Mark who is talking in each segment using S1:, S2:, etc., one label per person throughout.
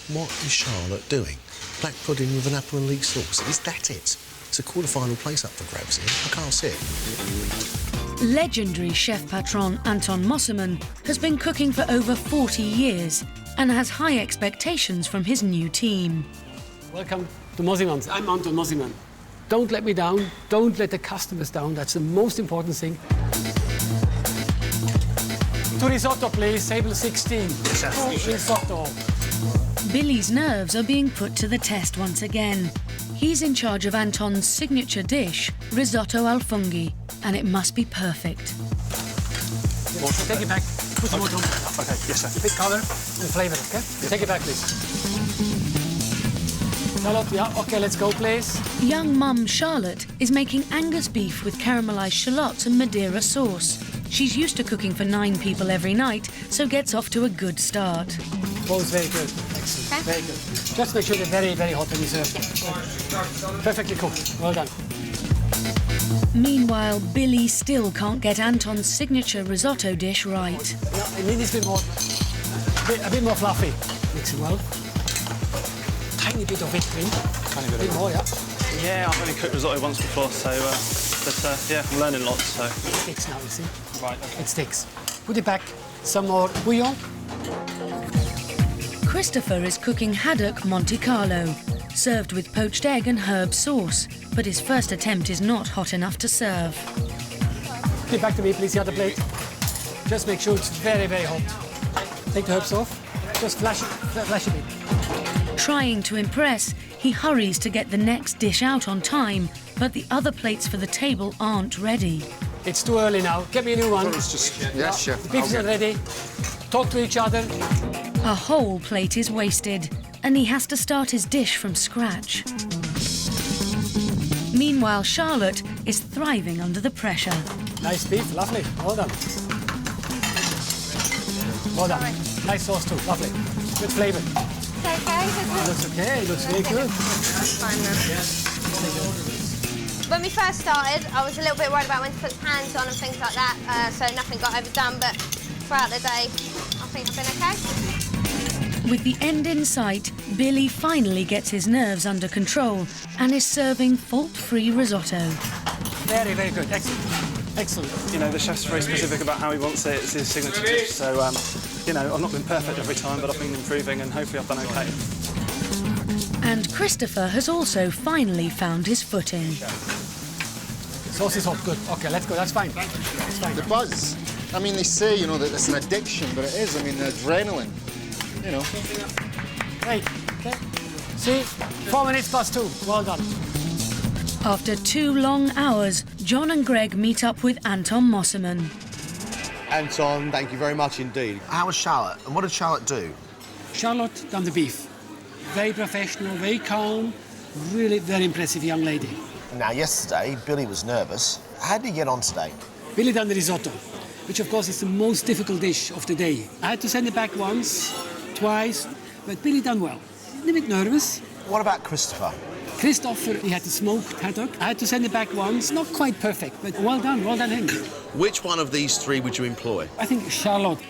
S1: What is Charlotte doing? Black pudding with an apple and leek sauce. Is that it? It's a quarter-final place up for grabs here. I can't see it.
S2: Legendary chef patron Anton Mosselmann has been cooking for over 40 years and has high expectations from his new team.
S3: Welcome to Mosselmann. I'm Anton Mosselmann. Don't let me down. Don't let the customers down. That's the most important thing. 2 risotto, please. Table 16. 2 risotto.
S2: Billy's nerves are being put to the test once again. He's in charge of Anton's signature dish, risotto al funghi, and it must be perfect.
S3: Take it back. Put some more on.
S4: Okay, yes, sir.
S3: Bit colour and flavour, okay? Take it back, please. Charlotte, yeah, okay, let's go, please.
S2: Young mum Charlotte is making Angus beef with caramelised shallots and Madeira sauce. She's used to cooking for 9 people every night, so gets off to a good start.
S3: Both very good. Excellent. Okay. Very good. Just make sure they're very, very hot when you serve them. Perfectly cooked. Well done.
S2: Meanwhile, Billy still can't get Anton's signature risotto dish right.
S3: No, it needs a bit more, a bit more fluffy. Mix it well. Tiny bit of whipped cream.
S4: Tiny bit
S3: more, yeah.
S4: Yeah, I've only cooked risotto once before, so yeah, I'm learning lots. So
S3: it sticks now, you see.
S4: Right. Okay.
S3: It sticks. Put it back. Some more bouillon.
S2: Christopher is cooking haddock Monte Carlo, served with poached egg and herb sauce, but his first attempt is not hot enough to serve.
S3: Give it back to me, please, the other plate. Just make sure it's very, very hot. Take the herbs off. Just flash it in.
S2: Trying to impress, he hurries to get the next dish out on time, but the other plates for the table aren't ready.
S3: It's too early now. Get me a new one.
S5: It's just... Yes, chef.
S3: The beef's not ready. Talk to each other.
S2: A whole plate is wasted, and he has to start his dish from scratch. Meanwhile, Charlotte is thriving under the pressure.
S3: Nice beef, lovely. Well done. Well done. Nice sauce too, lovely. Good flavour.
S6: Okay.
S3: Looks okay, it looks very good.
S6: That's fine then. When we first started, I was a little bit worried about when to put hands on and things like that, so nothing got overdone, but throughout the day, I think I've been okay.
S2: With the end in sight, Billy finally gets his nerves under control and is serving fault-free risotto.
S3: Very, very good. Excellent. Excellent.
S4: You know, the chef's very specific about how he wants it. It's his signature dish. So, you know, I've not been perfect every time, but I've been improving and hopefully I've done okay.
S2: And Christopher has also finally found his footing.
S3: Sauce is hot. Good. OK, let's go. That's fine. That's fine.
S5: The buzz. I mean, they say, you know, that it's an addiction, but it is. I mean, the adrenaline, you know.
S3: Great. Okay. See? 4 minutes past 2. Well done.
S2: After 2 long hours, John and Greg meet up with Anton Mosselmann.
S1: Anton, thank you very much indeed. How was Charlotte, and what did Charlotte do?
S3: Charlotte done the beef. Very professional, very calm, really very impressive young lady.
S1: Now, yesterday, Billy was nervous. How did he get on today?
S3: Billy done the risotto, which of course is the most difficult dish of the day. I had to send it back once, twice, but Billy done well. A little bit nervous.
S1: What about Christopher?
S3: Christopher, he had the smoked haddock. I had to send it back once. Not quite perfect, but well done him.
S1: Which one of these 3 would you employ?
S3: I think Charlotte.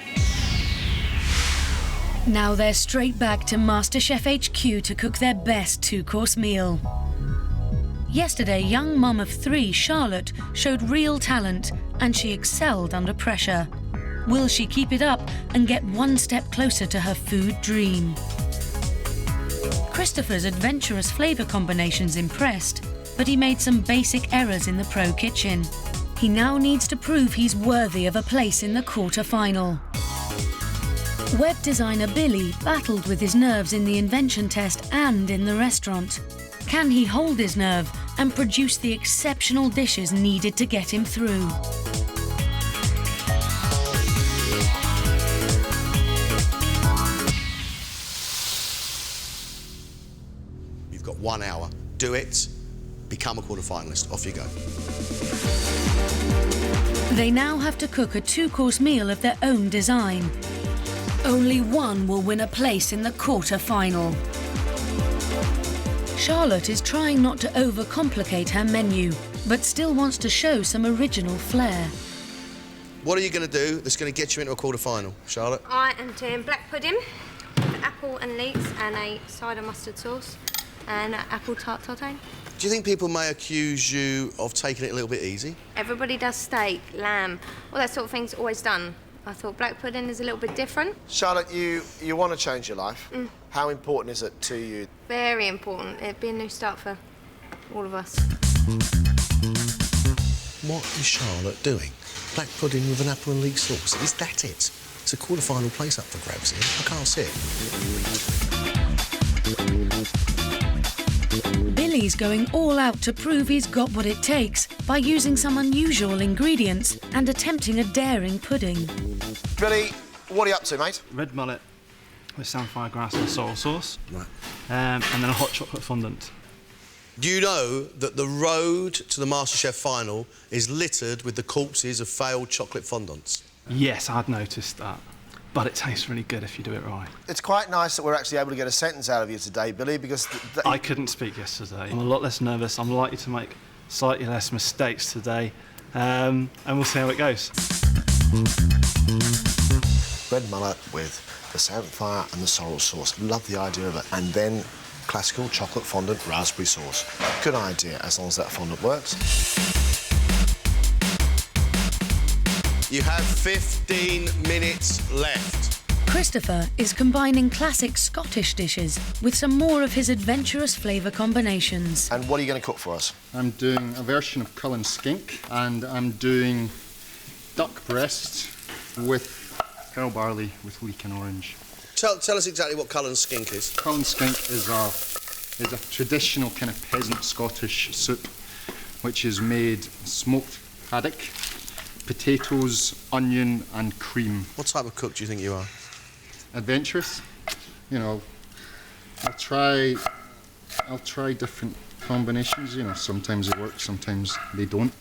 S2: Now they're straight back to MasterChef HQ to cook their best 2-course meal. Yesterday, young mum of 3, Charlotte, showed real talent and she excelled under pressure. Will she keep it up and get 1 step closer to her food dream? Christopher's adventurous flavour combinations impressed, but he made some basic errors in the pro kitchen. He now needs to prove he's worthy of a place in the quarter-final. Web designer Billy battled with his nerves in the invention test and in the restaurant. Can he hold his nerve and produce the exceptional dishes needed to get him through?
S1: You've got 1 hour. Do it. Become a quarter-finalist. Off you go.
S2: They now have to cook a 2-course meal of their own design. Only one will win a place in the quarter-final. Charlotte is trying not to overcomplicate her menu, but still wants to show some original flair.
S1: What are you going to do that's going to get you into a quarter-final, Charlotte?
S6: I am doing black pudding with apple apple and leeks and a cider mustard sauce and apple tart tartine.
S1: Do you think people may accuse you of taking it a little bit easy?
S6: Everybody does steak, lamb, all that sort of thing's always done. I thought black pudding is a little bit different.
S7: Charlotte, you want to change your life. How important is it to you?
S6: Very important. It'd be a new start for all of us.
S1: What is Charlotte doing? Black pudding with an apple and leek sauce. Is that it? It's a quarter-final place up for grabs here. I can't see it.
S2: Billy's going all out to prove he's got what it takes by using some unusual ingredients and attempting a daring pudding.
S7: Billy, what are you up to, mate?
S4: Red mullet with samphire grass and sorrel sauce.
S1: Right.
S4: And then a hot chocolate fondant.
S1: Do you know that the road to the MasterChef final is littered with the corpses of failed chocolate fondants?
S4: Yes, I'd noticed that. But it tastes really good if you do it right.
S7: It's quite nice that we're actually able to get a sentence out of you today, Billy, because...
S4: I couldn't speak yesterday. I'm a lot less nervous. I'm likely to make slightly less mistakes today. And we'll see how it goes.
S7: Red mullet with the samphire and the sorrel sauce. Love the idea of it. And then classical chocolate fondant raspberry sauce. Good idea, as long as that fondant works.
S1: You have 15 minutes left.
S2: Christopher is combining classic Scottish dishes with some more of his adventurous flavour combinations.
S7: And what are you going to cook for us?
S5: I'm doing a version of Cullen skink, and I'm doing duck breast with pearl barley with leek and orange.
S1: Tell us exactly what Cullen skink is.
S5: Cullen skink is a traditional kind of peasant Scottish soup, which is made smoked haddock, potatoes, onion and cream.
S1: What type of cook do you think you are?
S5: Adventurous. You know, I'll try different combinations. You know, sometimes they work, sometimes they don't.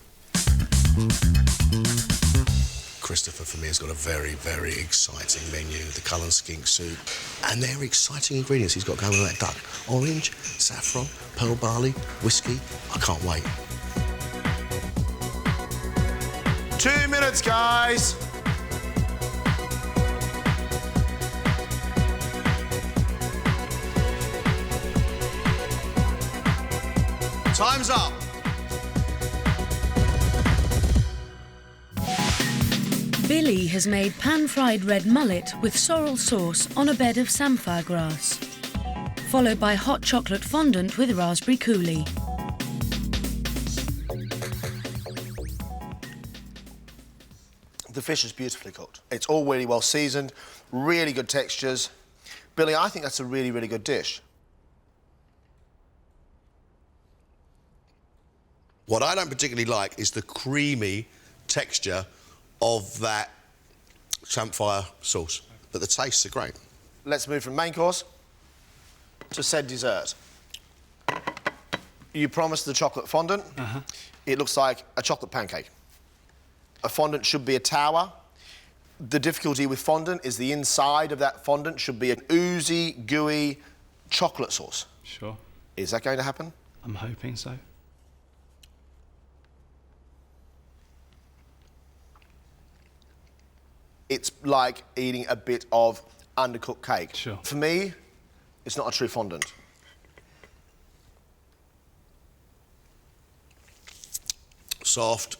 S1: Christopher, for me, has got a very, very exciting menu, the Cullen skink soup. And they're exciting ingredients he's got going with that duck. Orange, saffron, pearl barley, whiskey. I can't wait.
S7: 2 minutes, guys.
S1: Time's up.
S2: Billy has made pan-fried red mullet with sorrel sauce on a bed of samphire grass, followed by hot chocolate fondant with raspberry coulis.
S7: The fish is beautifully cooked. It's all really well seasoned, really good textures. Billy, I think that's a really, really good dish.
S1: What I don't particularly like is the creamy texture of that samphire sauce, but the tastes are great.
S7: Let's move from main course to said dessert. You promised the chocolate fondant. It looks like a chocolate pancake. A fondant should be a tower. The difficulty with fondant is the inside of that fondant should be an oozy, gooey chocolate sauce.
S4: Sure.
S7: Is that going to happen?
S4: I'm hoping so.
S7: It's like eating a bit of undercooked cake.
S4: Sure.
S7: For me, it's not a true fondant.
S1: Soft,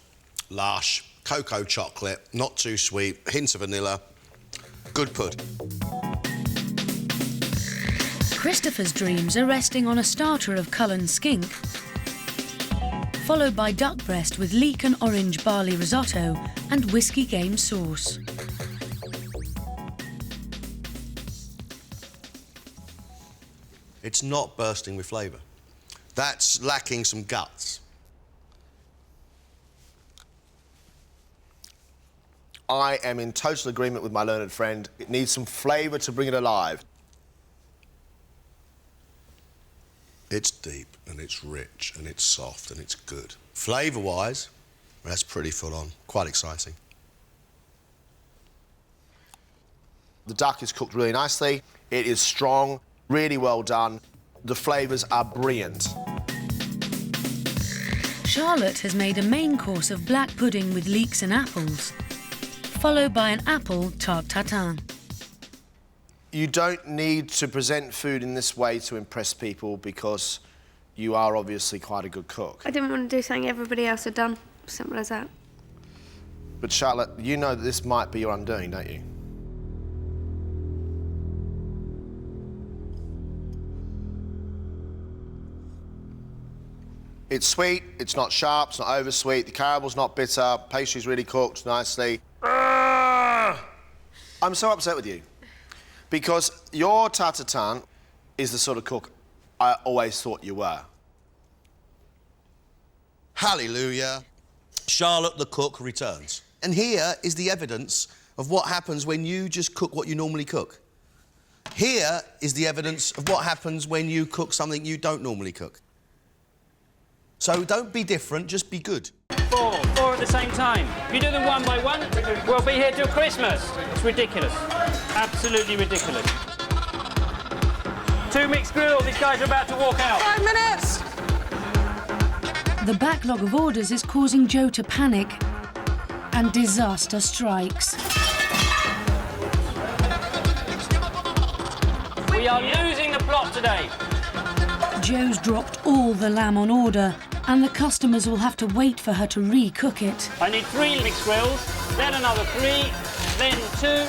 S1: lush, cocoa chocolate, not too sweet, hints of vanilla. Good pud.
S2: Christopher's dreams are resting on a starter of Cullen skink, followed by duck breast with leek and orange barley risotto and whiskey game sauce.
S1: It's not bursting with flavour. That's lacking some guts.
S7: I am in total agreement with my learned friend. It needs some flavour to bring it alive.
S1: It's deep and it's rich and it's soft and it's good. Flavour-wise, that's pretty full on. Quite exciting.
S7: The duck is cooked really nicely. It is strong, really well done. The flavours are brilliant.
S2: Charlotte has made a main course of black pudding with leeks and apples, followed by an apple tart tatin.
S7: You don't need to present food in this way to impress people because you are obviously quite a good cook.
S6: I didn't want to do something everybody else had done. Simple as that.
S7: But Charlotte, you know that this might be your undoing, don't you? It's sweet, it's not sharp, it's not oversweet, the caramel's not bitter, pastry's really cooked nicely. I'm so upset with you. Because your tartatan is the sort of cook I always thought you were.
S1: Hallelujah. Charlotte the cook returns. And here is the evidence of what happens when you just cook what you normally cook. Here is the evidence of what happens when you cook something you don't normally cook. So don't be different, just be good.
S8: Four at the same time. If you do them one by one, we'll be here till Christmas. It's ridiculous. Absolutely ridiculous. 2 mixed grill, these guys are about to walk out.
S9: 5 minutes!
S2: The backlog of orders is causing Joe to panic, and disaster strikes.
S8: We are losing the plot today.
S2: Joe's dropped all the lamb on order, and the customers will have to wait for her to re-cook it.
S8: I need 3 mixed grills, then another 3, then 2.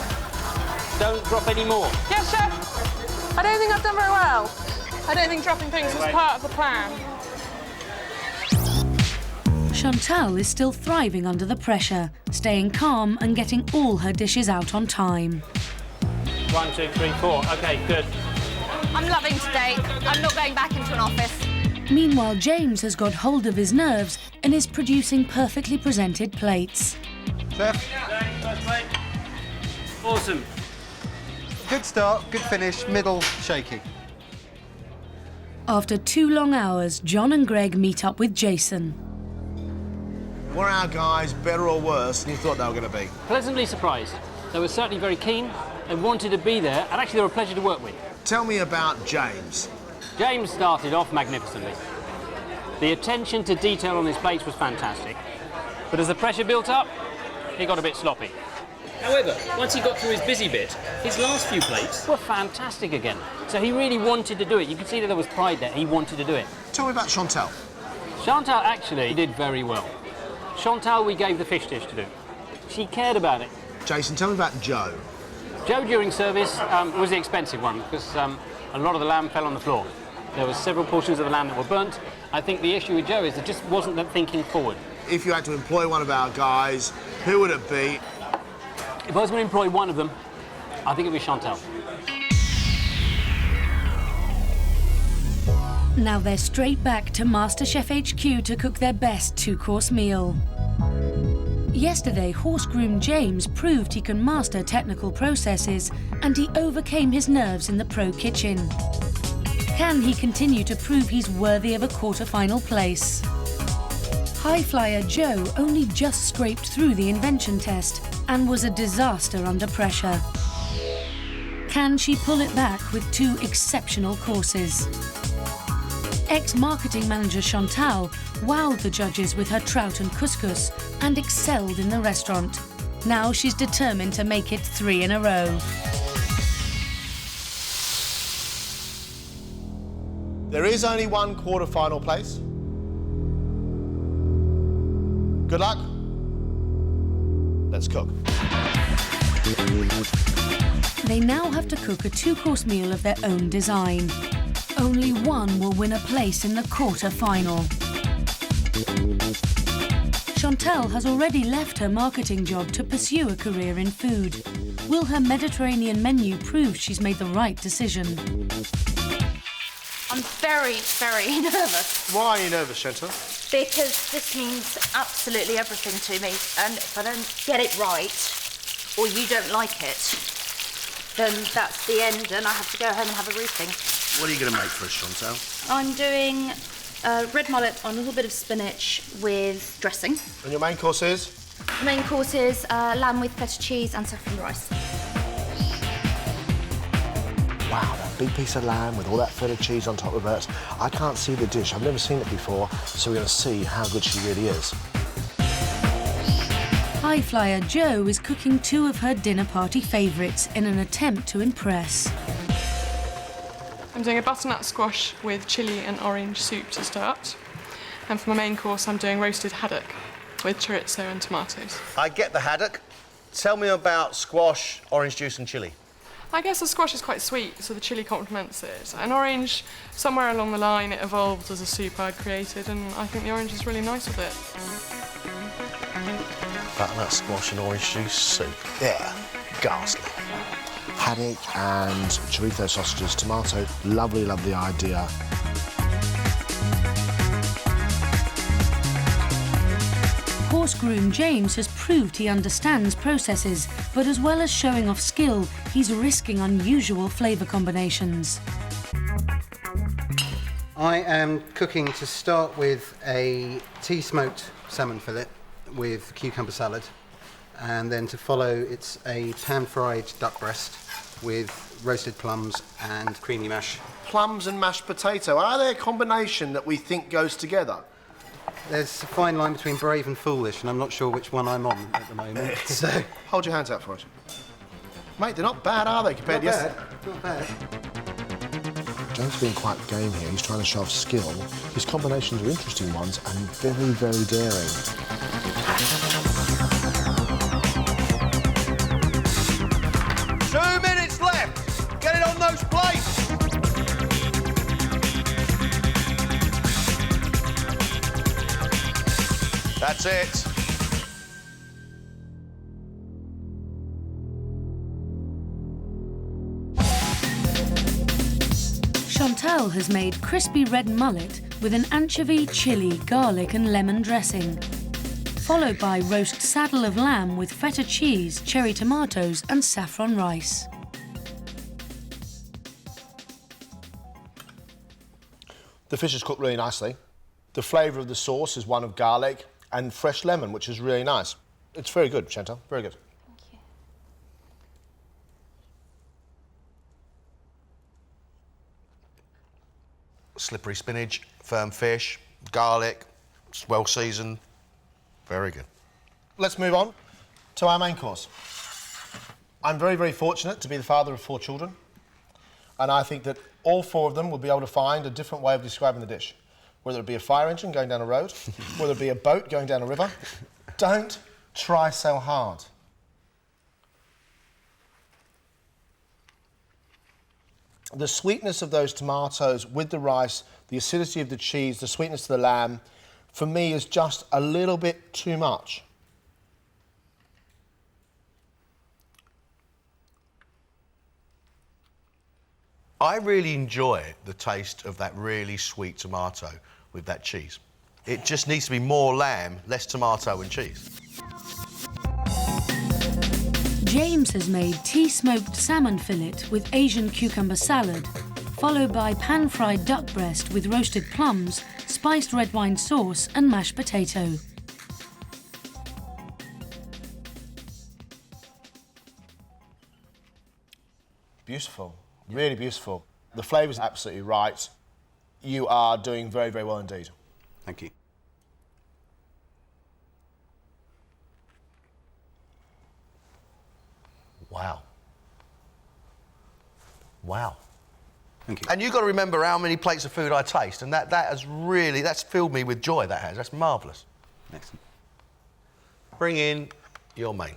S8: Don't drop any more.
S9: Yes, chef. I don't think I've done very well. I don't think dropping things was part of the plan.
S2: Chantal is still thriving under the pressure, staying calm and getting all her dishes out on time.
S8: 1, 2, 3, 4. OK, good.
S10: I'm loving today. I'm not going back into an office.
S2: Meanwhile, James has got hold of his nerves and is producing perfectly presented plates.
S11: Chef.
S8: Awesome.
S11: Good start, good finish, middle shaky.
S2: After 2 long hours, John and Greg meet up with Jason.
S7: Were our guys better or worse than you thought they were going to be?
S8: Pleasantly surprised. They were certainly very keen and wanted to be there, and actually they were a pleasure to work with.
S7: Tell me about James.
S8: James started off magnificently. The attention to detail on his plates was fantastic. But as the pressure built up, he got a bit sloppy. However, once he got through his busy bit, his last few plates were fantastic again. So he really wanted to do it. You could see that there was pride there. He wanted to do it.
S7: Tell me about Chantal.
S8: Chantal actually did very well. Chantal we gave the fish dish to do. She cared about it.
S7: Jason, tell me about Joe.
S8: Joe during service was the expensive one because a lot of the lamb fell on the floor. There were several portions of the lamb that were burnt. I think the issue with Joe is there just wasn't that thinking forward.
S7: If you had to employ one of our guys, who would it be?
S8: If I was going to employ one of them, I think it would be Chantal.
S2: Now they're straight back to MasterChef HQ to cook their best 2-course meal. Yesterday, horse groom James proved he can master technical processes, and he overcame his nerves in the pro kitchen. Can he continue to prove he's worthy of a quarter-final place? High flyer Joe only just scraped through the invention test and was a disaster under pressure. Can she pull it back with 2 exceptional courses? Ex-marketing manager Chantal wowed the judges with her trout and couscous and excelled in the restaurant. Now she's determined to make it 3 in a row.
S7: There is only one quarter-final place. Good luck. Let's cook.
S2: They now have to cook a 2-course meal of their own design. Only one will win a place in the quarter-final. Chantal has already left her marketing job to pursue a career in food. Will her Mediterranean menu prove she's made the right decision?
S10: I'm very, very nervous.
S7: Why are you nervous, Chantal?
S10: Because this means absolutely everything to me. And if I don't get it right, or you don't like it, then that's the end and I have to go home and have a roofing.
S7: What are you going to make for us, Chantal?
S10: I'm doing red mullet on a little bit of spinach with dressing.
S7: And your main course is?
S10: The main course is lamb with feta cheese and saffron rice.
S7: Wow, that big piece of lamb with all that feta cheese on top of it. I can't see the dish. I've never seen it before, so we're going to see how good she really is.
S2: High high flyer Jo is cooking 2 of her dinner party favourites in an attempt to impress.
S9: I'm doing a butternut squash with chilli and orange soup to start. And for my main course, I'm doing roasted haddock with chorizo and tomatoes.
S1: I get the haddock. Tell me about squash, orange juice and chilli.
S9: I guess the squash is quite sweet, so the chilli complements it. And orange, somewhere along the line, it evolved as a soup I'd created, and I think the orange is really nice with it.
S1: Butternut squash and orange juice soup. Yeah, ghastly.
S7: Haddock and chorizo sausages, tomato. Lovely, lovely idea.
S2: Horse groom James has proved he understands processes, but as well as showing off skill, he's risking unusual flavour combinations.
S11: I am cooking to start with a tea-smoked salmon fillet with cucumber salad, and then to follow it's a pan-fried duck breast with roasted plums and creamy mash.
S7: Plums and mashed potato, are they a combination that we think goes together?
S11: There's a fine line between brave and foolish, and I'm not sure which one I'm on at the moment. So
S7: hold your hands out for us. Mate, they're not bad, are they, compared to yesterday?
S11: Not bad.
S7: Joe's being quite game here. He's trying to show off skill. His combinations are interesting ones and very, very daring.
S1: 2 minutes left. Get it on those plates. That's it.
S2: Chantal has made crispy red mullet with an anchovy, chilli, garlic and lemon dressing, followed by roast saddle of lamb with feta cheese, cherry tomatoes and saffron rice.
S7: The fish is cooked really nicely. The flavour of the sauce is one of garlic and fresh lemon, which is really nice. It's very good, Chantal, very good.
S6: Thank you.
S1: Slippery spinach, firm fish, garlic, it's well seasoned. Very good.
S7: Let's move on to our main course. I'm very, very fortunate to be the father of 4 children, and I think that all 4 of them will be able to find a different way of describing the dish. Whether it be a fire engine going down a road, whether it be a boat going down a river. Don't try so hard. The sweetness of those tomatoes with the rice, the acidity of the cheese, the sweetness of the lamb, for me is just a little bit too much.
S1: I really enjoy the taste of that really sweet tomato with that cheese. It just needs to be more lamb, less tomato and cheese.
S2: James has made tea-smoked salmon fillet with Asian cucumber salad, followed by pan-fried duck breast with roasted plums, spiced red wine sauce and mashed potato.
S7: Beautiful, really beautiful. The flavour's absolutely right. You are doing very, very well indeed.
S11: Thank you.
S1: Wow. Wow.
S11: Thank you.
S1: And you've got to remember how many plates of food I taste, and that's filled me with joy, that has. That's marvellous.
S11: Excellent.
S1: Bring in your main.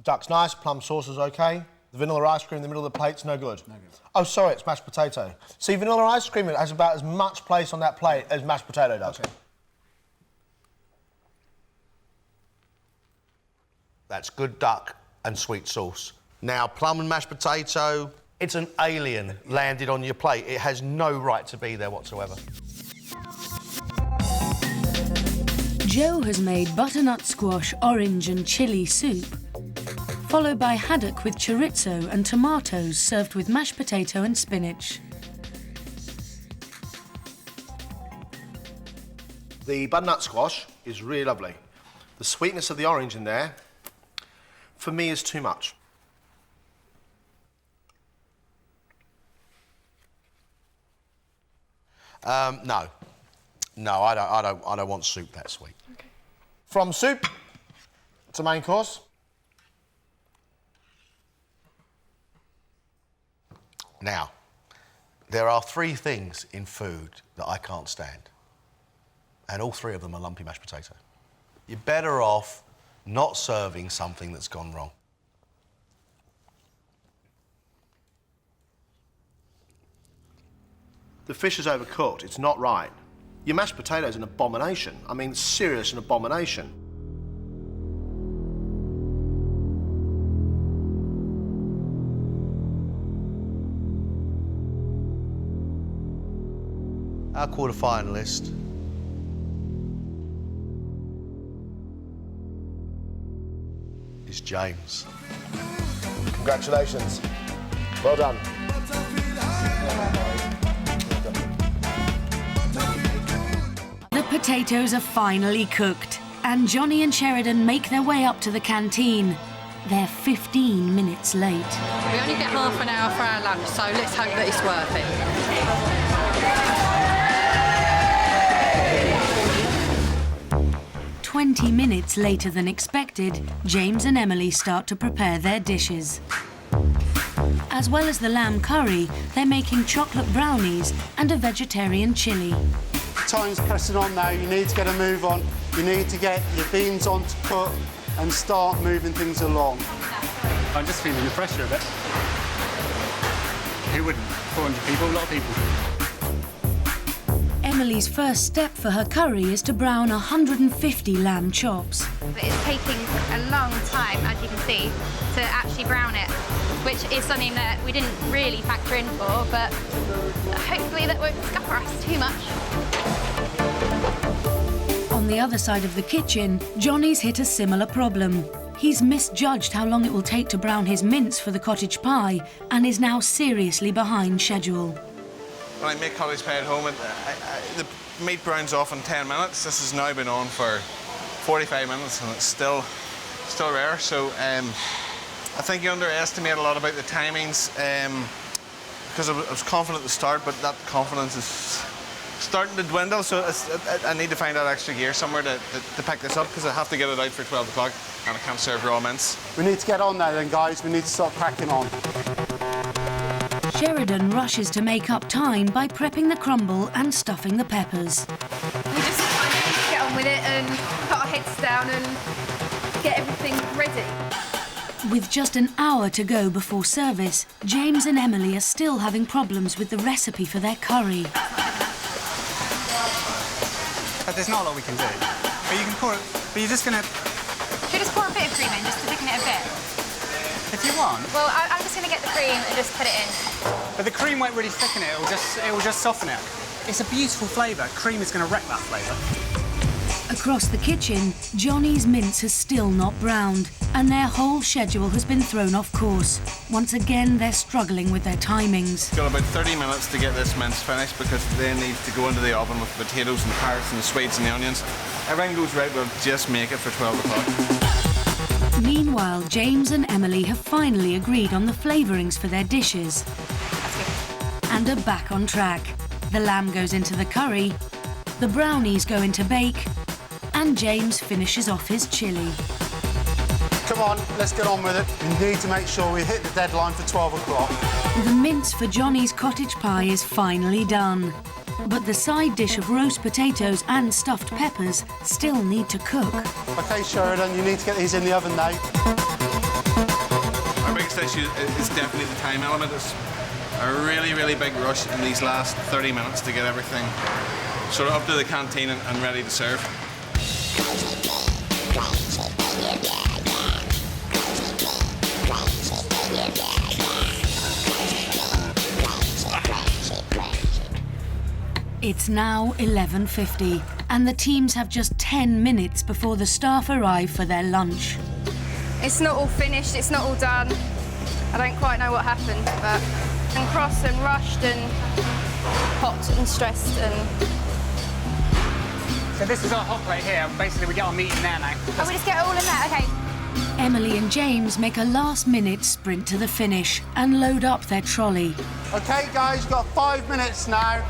S7: Duck's nice, plum sauce is okay. The vanilla ice cream in the middle of the plate's no good. No good. Oh, sorry, it's mashed potato. See, vanilla ice cream has about as much place on that plate as mashed potato does.
S11: Okay.
S1: That's good duck and sweet sauce. Now, plum and mashed potato, it's an alien landed on your plate. It has no right to be there whatsoever.
S2: Jo has made butternut squash, orange and chilli soup, followed by haddock with chorizo and tomatoes served with mashed potato and spinach.
S7: The butternut squash is really lovely. The sweetness of the orange in there, for me, is too much.
S1: No. No, I don't want soup that sweet.
S9: Okay.
S7: From soup to main course.
S1: Now, there are 3 things in food that I can't stand, and all 3 of them are lumpy mashed potato. You're better off not serving something that's gone wrong.
S7: The fish is overcooked. It's not right. Your mashed potato is an abomination. I mean, serious an abomination.
S1: Our quarter-finalist is James.
S7: Congratulations. Well done.
S2: The potatoes are finally cooked, and Johnny and Sheridan make their way up to the canteen. They're 15 minutes late.
S12: We only get half an hour for our lunch, so let's hope that it's worth it.
S2: 20 minutes later than expected, James and Emily start to prepare their dishes. As well as the lamb curry, they're making chocolate brownies and a vegetarian chilli.
S13: Time's pressing on now, you need to get a move on. You need to get your beans on to cook and start moving things along.
S14: I'm just feeling the pressure a bit. Who wouldn't? 400 people, a lot of people.
S2: Emily's first step for her curry is to brown 150 lamb chops.
S6: It's taking a long time, as you can see, to actually brown it, which is something that we didn't really factor in for, but hopefully that won't scupper us too much.
S2: On the other side of the kitchen, Johnny's hit a similar problem. He's misjudged how long it will take to brown his mince for the cottage pie and is now seriously behind schedule.
S15: When I make cottage pie at home, the meat browns off in 10 minutes. This has now been on for 45 minutes and it's still rare. So I think you underestimate a lot about the timings because I was confident at the start, but that confidence is starting to dwindle. So I need to find that extra gear somewhere to pick this up because I have to get it out for 12 o'clock and I can't serve raw mince.
S13: We need to get on there then, guys. We need to start cracking on.
S2: Sheridan rushes to make up time by prepping the crumble and stuffing the peppers.
S16: We just kind of get on with it and put our heads down and get everything ready.
S2: With just an hour to go before service, James and Emily are still having problems with the recipe for their curry.
S14: There's not a lot we can do. But you can pour it, but you're just going to...
S16: Should we just pour a bit of cream in, just to thicken it a bit?
S14: If you want.
S16: Well, I'm just going to get the cream and just put it in.
S14: But the cream won't really thicken it, it will just soften it. It's a beautiful flavour. Cream is going to wreck that flavour.
S2: Across the kitchen, Johnny's mince has still not browned, and their whole schedule has been thrown off course. Once again, they're struggling with their timings.
S15: Got about 30 minutes to get this mince finished because then needs to go into the oven with the potatoes and the carrots and the sweets and the onions. Everything goes right, we'll just make it for 12 o'clock.
S2: Meanwhile, James and Emily have finally agreed on the flavourings for their dishes and are back on track. The lamb goes into the curry, the brownies go into bake, and James finishes off his chilli.
S13: Come on, let's get on with it. We need to make sure we hit the deadline for 12 o'clock.
S2: The mince for Johnny's cottage pie is finally done. But the side dish of roast potatoes and stuffed peppers still need to cook.
S13: OK, Sheridan, you need to get these in the oven now.
S15: Our biggest issue is definitely the time element. It's a really, really big rush in these last 30 minutes to get everything sort of up to the canteen and ready to serve.
S2: It's now 11:50, and the teams have just 10 minutes before the staff arrive for their lunch.
S16: It's not all finished, it's not all done. I don't quite know what happened, but I'm cross and rushed and hot and stressed and...
S14: So this is our hot plate here. Basically, we get our meat in there now.
S16: Oh, we just get it all in there? OK.
S2: Emily and James make a last-minute sprint to the finish and load up their trolley.
S13: OK, guys, you've got 5 minutes now.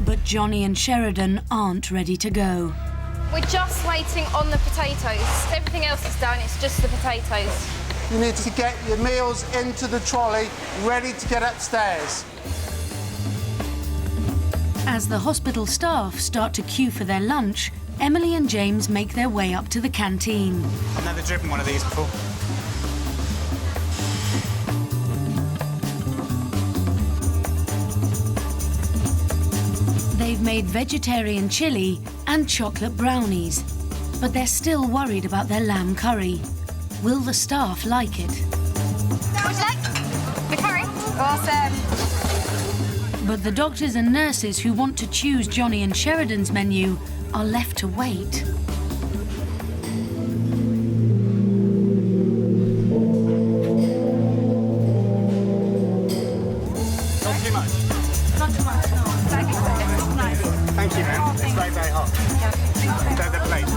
S2: But Johnny and Sheridan aren't ready to go.
S16: We're just waiting on the potatoes. Everything else is done, it's just the potatoes.
S13: You need to get your meals into the trolley, ready to get upstairs.
S2: As the hospital staff start to queue for their lunch, Emily and James make their way up to the canteen.
S14: I've never driven one of these before.
S2: They've made vegetarian chili and chocolate brownies, but they're still worried about their lamb curry. Will the staff like it?
S16: Would you like the curry? Awesome.
S2: But the doctors and nurses who want to choose Johnny and Sheridan's menu are left to wait.
S14: Not too much.
S16: Not too much, no. Nice.
S14: Thank you, man. It's very, very hot. The plate.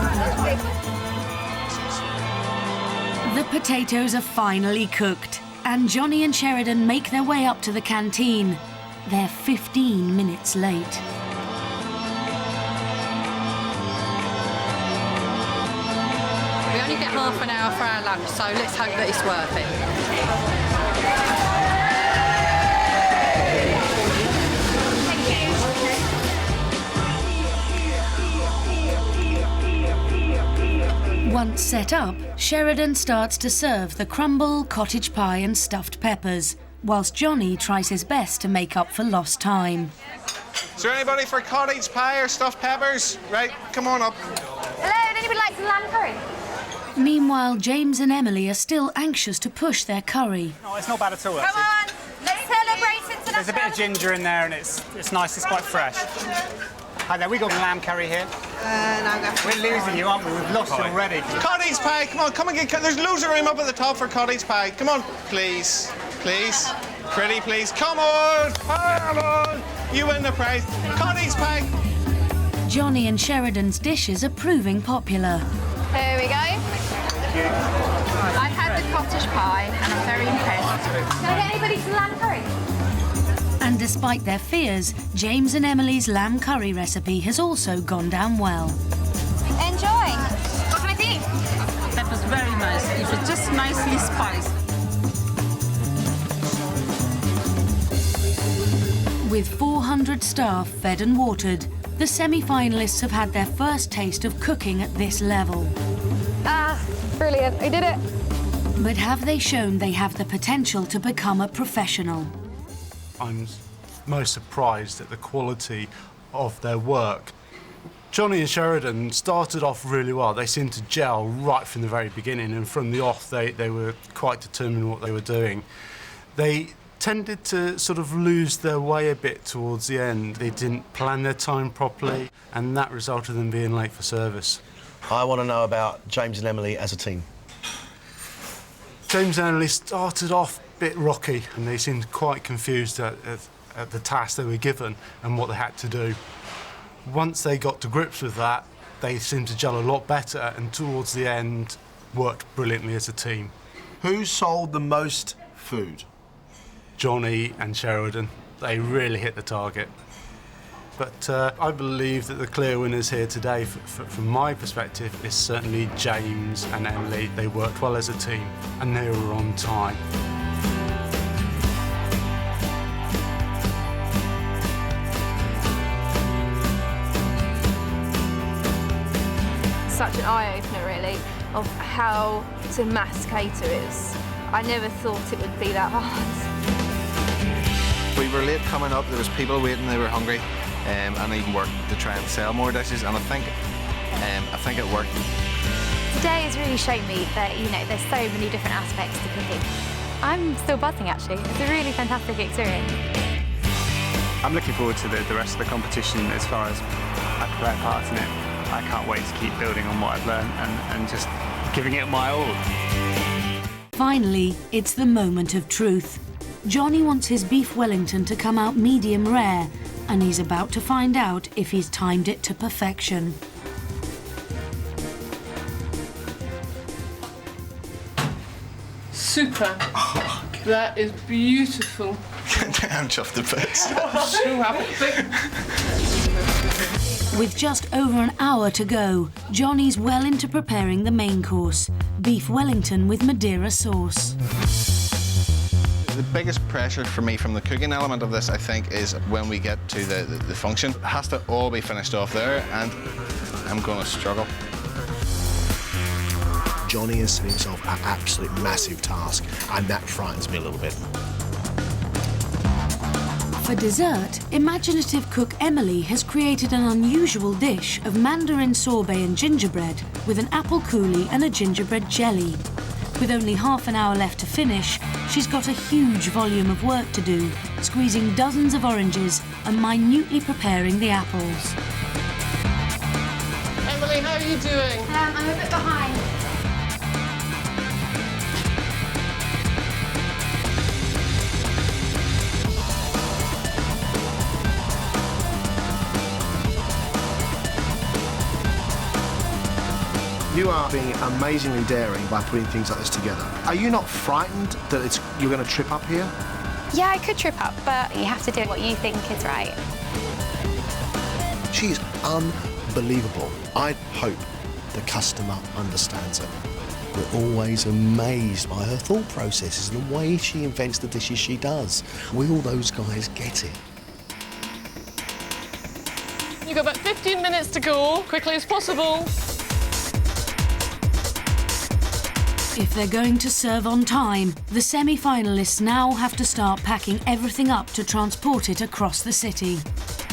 S2: The potatoes are finally cooked, and Johnny and Sheridan make their way up to the canteen. They're 15 minutes late.
S12: We only get half an hour for our lunch, so let's hope that it's worth it.
S2: Once set up, Sheridan starts to serve the crumble, cottage pie and stuffed peppers, whilst Johnny tries his best to make up for lost time.
S15: Is there anybody for cottage pie or stuffed peppers? Right, come on up.
S16: Hello, would anybody like some lamb curry?
S2: Meanwhile, James and Emily are still anxious to push their curry.
S14: No, it's not bad at all,
S16: Come
S14: actually.
S16: on, let's celebrate international.
S14: There's a bit of ginger in there and it's nice, it's quite fresh. Hi there, we got lamb curry here. We're losing you, aren't we? We've lost you already.
S15: Cottage pie, come and get. There's loads of room up at the top for cottage pie. Come on, please, please, pretty please. Come on, you win the prize. Cottage pie.
S2: Johnny and Sheridan's dishes are proving popular.
S16: There we go.
S10: I've had the cottage pie and I'm very impressed.
S16: Can I get anybody some lamb curry?
S2: And despite their fears, James and Emily's lamb curry recipe has also gone down well.
S16: Enjoy. What can I do?
S12: That was very nice. It was just nicely spiced.
S2: With 400 staff fed and watered, the semi-finalists have had their first taste of cooking at this level.
S16: Ah, brilliant. We did it.
S2: But have they shown they have the potential to become a professional?
S13: I'm most surprised at the quality of their work. Johnny and Sheridan started off really well. They seemed to gel right from the very beginning, and from the off they were quite determined what they were doing. They tended to sort of lose their way a bit towards the end. They didn't plan their time properly, and that resulted in them being late for service.
S1: I want to know about James and Emily as a team.
S13: James and Emily started off a bit rocky, and they seemed quite confused at the task they were given and what they had to do. Once they got to grips with that, they seemed to gel a lot better, and towards the end worked brilliantly as a team.
S1: Who sold the most food?
S13: Johnny and Sheridan. They really hit the target. But I believe that the clear winners here today, from my perspective, is certainly James and Emily. They worked well as a team, and they were on time.
S16: Such an eye-opener, really, of how to mass cater is. I never thought it would be that hard.
S15: We were late coming up. There was people waiting. They were hungry, and I even worked to try and sell more dishes. And I think it worked.
S6: Today has really shown me that, there's so many different aspects to cooking. I'm still buzzing, actually. It's a really fantastic experience.
S4: I'm looking forward to the rest of the competition as far as I play a part in it. I can't wait to keep building on what I've learned and just giving it my all.
S2: Finally, it's the moment of truth. Johnny wants his beef Wellington to come out medium rare, and he's about to find out if he's timed it to perfection.
S9: Super. That is beautiful.
S15: I'm chuffed a bit.
S9: So happy.
S2: With just over an hour to go, Johnny's well into preparing the main course, beef Wellington with Madeira sauce.
S15: The biggest pressure for me from the cooking element of this, I think, is when we get to the function. It has to all be finished off there, and I'm going to struggle.
S1: Johnny has set himself an absolute massive task, and that frightens me a little bit.
S2: For dessert, imaginative cook Emily has created an unusual dish of mandarin sorbet and gingerbread with an apple coulis and a gingerbread jelly. With only half an hour left to finish, she's got a huge volume of work to do, squeezing dozens of oranges and minutely preparing the apples.
S9: Emily, how are you doing?
S6: I'm a bit behind.
S7: You are being amazingly daring by putting things like this together. Are you not frightened that you're going to trip up here?
S6: Yeah, I could trip up, but you have to do what you think is right.
S1: She's unbelievable. I hope the customer understands her. We're always amazed by her thought processes and the way she invents the dishes she does. Will those guys get it?
S9: You've got about 15 minutes to go, quickly as possible.
S2: If they're going to serve on time, the semi-finalists now have to start packing everything up to transport it across the city.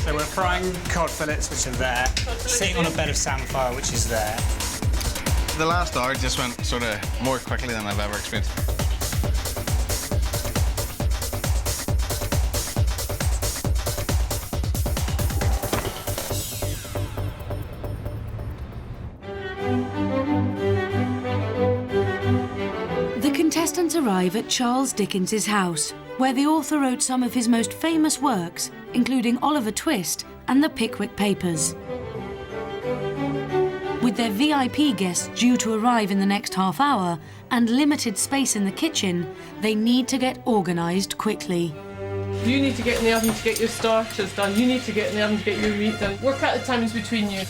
S14: So we're frying cod fillets, which are there, sitting on a bed of samphire, which is there.
S15: The last hour just went sort of more quickly than I've ever experienced.
S2: Contestants arrive at Charles Dickens' house, where the author wrote some of his most famous works, including Oliver Twist and the Pickwick Papers. With their VIP guests due to arrive in the next half hour and limited space in the kitchen, they need to get organised quickly.
S9: You need to get in the oven to get your starters done. You need to get in the oven to get your meat done. Work out the timings between you.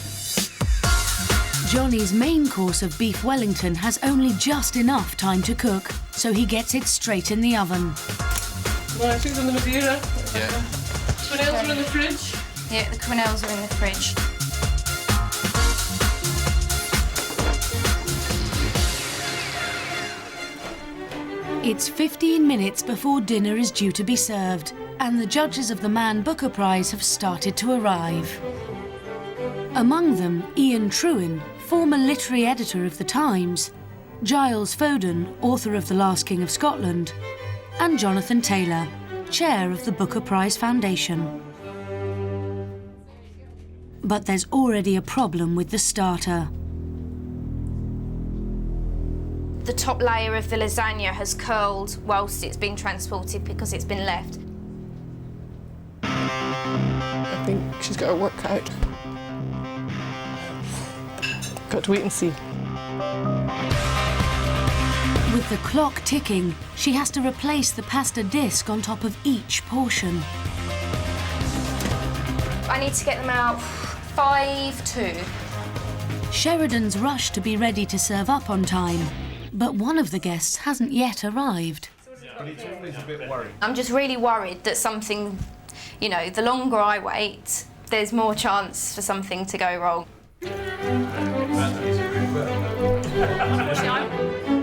S2: Johnny's main course of beef Wellington has only just enough time to cook, so he gets it straight in the oven.
S9: Right, who's on the Madeira?
S15: Yeah.
S9: Quenelles are in the fridge?
S6: Yeah, the quenelles are in the fridge.
S2: It's 15 minutes before dinner is due to be served, and the judges of the Man Booker Prize have started to arrive. Among them, Ian Trewin, former literary editor of The Times, Giles Foden, author of The Last King of Scotland, and Jonathan Taylor, chair of the Booker Prize Foundation. But there's already a problem with the starter.
S6: The top layer of the lasagna has curled whilst it's been transported because it's been left.
S9: I think she's got her work cut out. Got to wait and see.
S2: With the clock ticking, she has to replace the pasta disc on top of each portion.
S6: I need to get them out 5-2.
S2: Sheridan's rushed to be ready to serve up on time, but one of the guests hasn't yet arrived.
S17: But it's always a bit worrying.
S6: I'm just really worried that something, you know, the longer I wait, there's more chance for something to go wrong.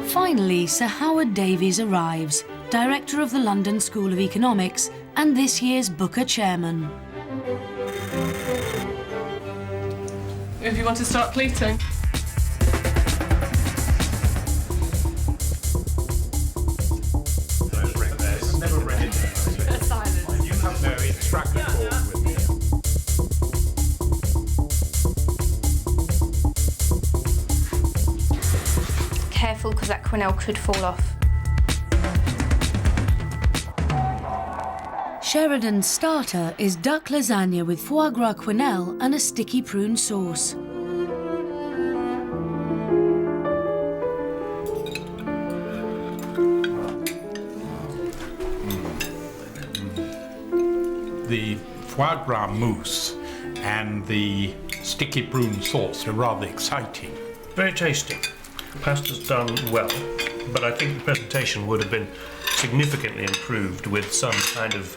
S2: Finally, Sir Howard Davies arrives, director of the London School of Economics and this year's Booker chairman.
S9: If you want to start plating.
S17: Never read it. You have no track record with me.
S6: Careful, because that quenelle could fall off.
S2: Sheridan's starter is duck lasagna with foie gras quenelle and a sticky prune sauce.
S17: The foie gras mousse and the sticky prune sauce. They're rather exciting.
S18: Very tasty. Pasta's done well, but I think the presentation would have been significantly improved with some kind of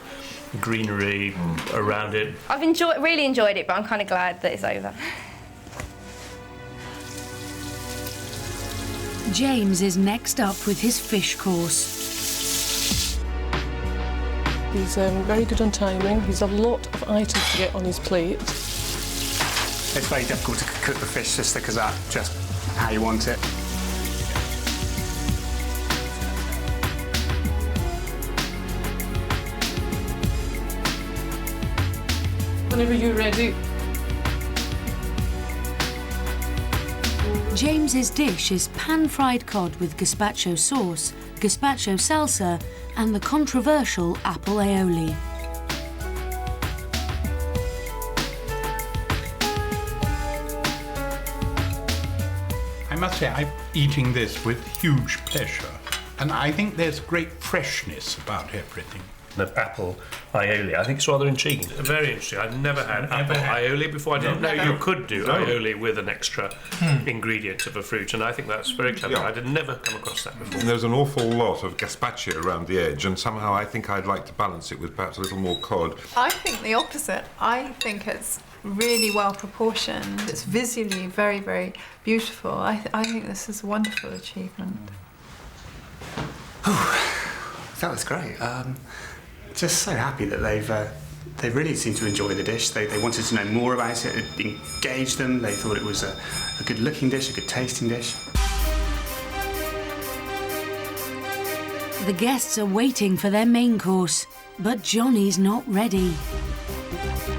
S18: greenery around it.
S16: I've really enjoyed it, but I'm kind of glad that it's over.
S2: James is next up with his fish course.
S9: He's very good on timing. He's a lot of items to get on his plate.
S4: It's very difficult to cook the fish just because that's just how you want it.
S9: Whenever you're ready.
S2: James's dish is pan-fried cod with gazpacho sauce, gazpacho salsa, and the controversial apple aioli.
S17: I must say, I'm eating this with huge pleasure, and I think there's great freshness about everything.
S18: The apple aioli, I think it's rather intriguing. Very interesting. I've never had apple aioli before. I didn't know you could do aioli with an extra ingredient of a fruit, and I think that's very clever.
S19: Yeah.
S18: I had never come across that before.
S19: There's an awful lot of gazpacho around the edge, and somehow I think I'd like to balance it with perhaps a little more cod.
S20: I think the opposite. I think it's really well proportioned. It's visually very, very beautiful. I think this is a wonderful achievement.
S4: That was great. Just so happy that they really seem to enjoy the dish. They wanted to know more about it. It engaged them. They thought it was a good looking dish, a good tasting dish.
S2: The guests are waiting for their main course, but Johnny's not ready.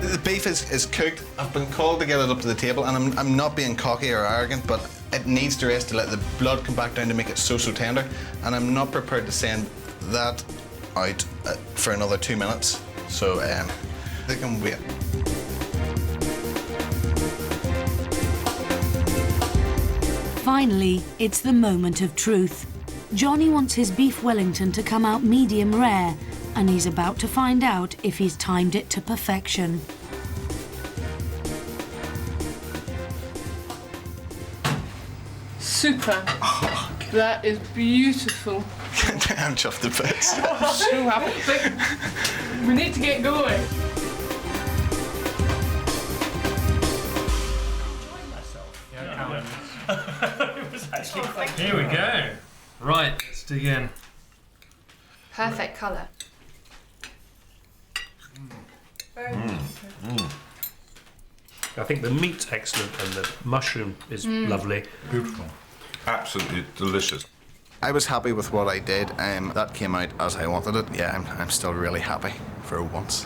S15: The beef is cooked. I've been called to get it up to the table, and I'm not being cocky or arrogant, but it needs to rest to let the blood come back down to make it so tender, and I'm not prepared to send that out for another 2 minutes, so they can wait.
S2: Finally, it's the moment of truth. Johnny wants his beef Wellington to come out medium rare, and he's about to find out if he's timed it to perfection.
S9: Super. That is beautiful.
S15: I'm chuffed to bits.
S9: I'm so happy. We need to get going.
S18: Here we go. Right, let's dig in.
S16: Perfect colour.
S18: I think the meat's excellent and the mushroom is lovely.
S19: Beautiful. Absolutely delicious.
S7: I was happy with what I did, and that came out as I wanted it. Yeah, I'm still really happy for once.